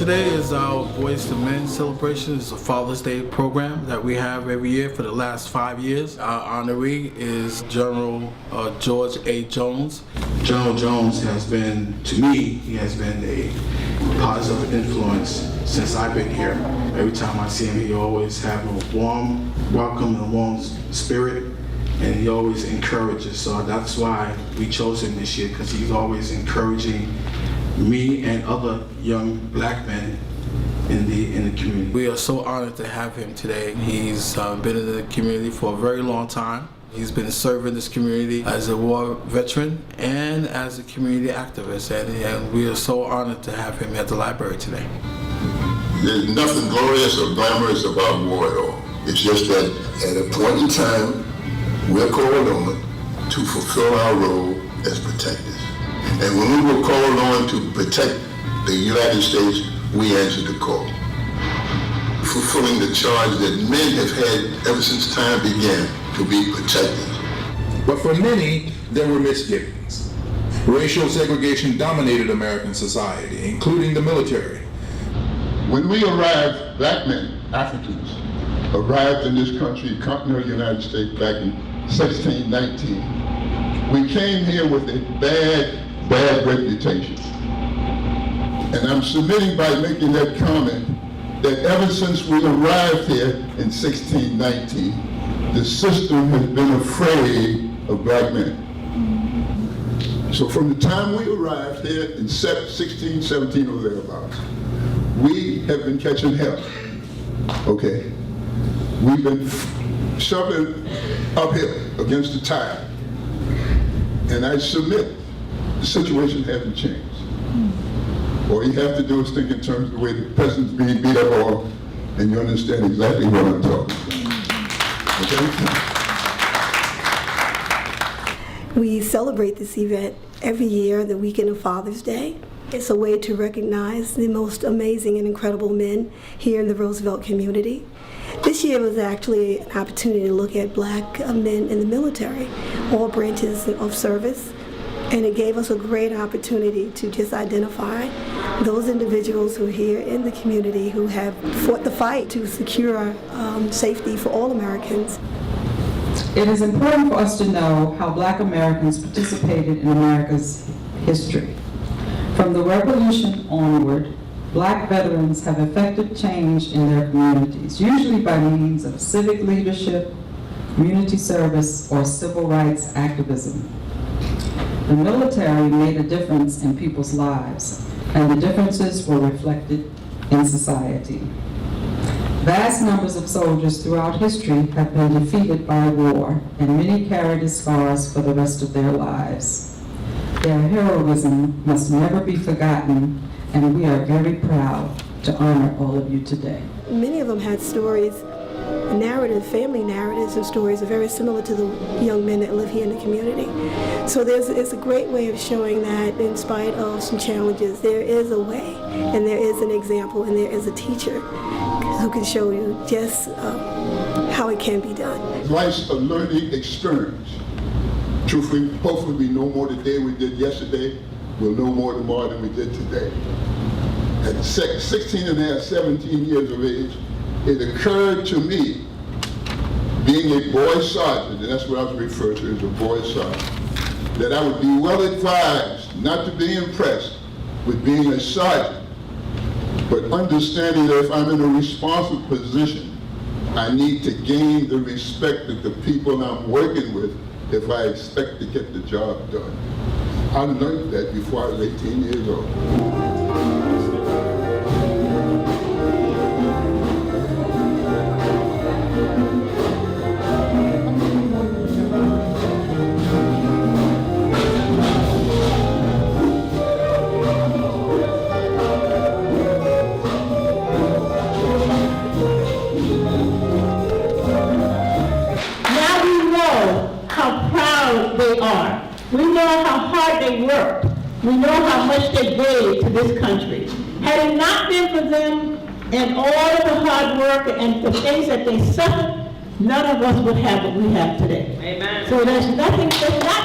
Today is our Boyz to Men celebration. It's a Father's Day program that we have every year for the last 5 years. Our honoree is General George A. Jones. General Jones has been, to me, he has been a positive influence since I've been here. Every time I see him, he always have a warm welcome and a warm spirit, and he always encourages. So that's why we chose him this year, because he's always encouraging me and other young black men in the community. We are so honored to have him today. He's been in the community for a very long time. He's been serving this community as a war veteran and as a community activist, and we are so honored to have him at the library today. There's nothing glorious or glamorous about war at all. It's just that at a point in time, we're called on to fulfill our role as protectors. And when we were called on to protect the United States, we answered the call, fulfilling the charge that men have had ever since time began, to be protectors. But for many, there were misgivings. Racial segregation dominated American society, including the military. When we arrived, black men, Africans, arrived in this country, continental United States, back in 1619, we came here with a bad reputation. And I'm submitting by making that comment that ever since we arrived here in 1619, the system has been afraid of black men. So from the time we arrived here in 16, 17 or thereabouts, we have been catching hell, okay? We've been shoving uphill against the tide. And I submit, the situation hasn't changed. All you have to do is think in terms of the way the president's being beat up on, and you understand exactly what I'm talking about. Okay? We celebrate this event every year, the weekend of Father's Day. It's a way to recognize the most amazing and incredible men here in the Roosevelt community. This year was actually an opportunity to look at black men in the military, all branches of service, and it gave us a great opportunity to just identify those individuals who are here in the community who have fought the fight to secure safety for all Americans. It is important for us to know how black Americans participated in America's history. From the Revolution onward, black veterans have effected change in their communities, usually by means of civic leadership, community service, or civil rights activism. The military made a difference in people's lives, and the differences were reflected in society. Vast numbers of soldiers throughout history have been defeated by war, and many carry the scars for the rest of their lives. Their heroism must never be forgotten, and we are very proud to honor all of you today. Many of them had stories, family narratives and stories are very similar to the young men that live here in the community. So it's a great way of showing that in spite of some challenges, there is a way, and there is an example, and there is a teacher who can show you just how it can be done. Life's a learning experience. Truthfully, hopefully we know more today than we did yesterday. We'll know more tomorrow than we did today. At 16 and a half, 17 years of age, it occurred to me, being a boy sergeant, and that's what I was referred to as a boy sergeant, that I would be well advised not to be impressed with being a sergeant, but understanding that if I'm in a responsible position, I need to gain the respect of the people I'm working with if I expect to get the job done. I learned that before I was 18 years old. They are. We know how hard they worked. We know how much they gave to this country. Had it not been for them and all of the hard work and the things that they suffered, none of us would have what we have today. Amen. So there's not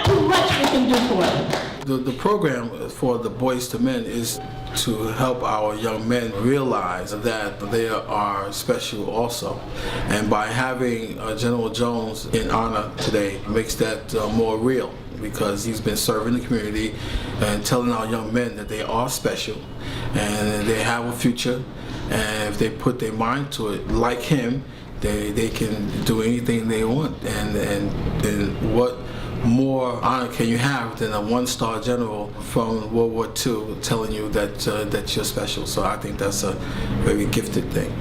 too much we can do for them. The program for the Boys to Men is to help our young men realize that they are special also. And by having General Jones in honor today makes that more real, because he's been serving the community and telling our young men that they are special and they have a future, and if they put their mind to it like him, they can do anything they want. And what more honor can you have than a one-star general from World War II telling you that you're special? So I think that's a very gifted thing.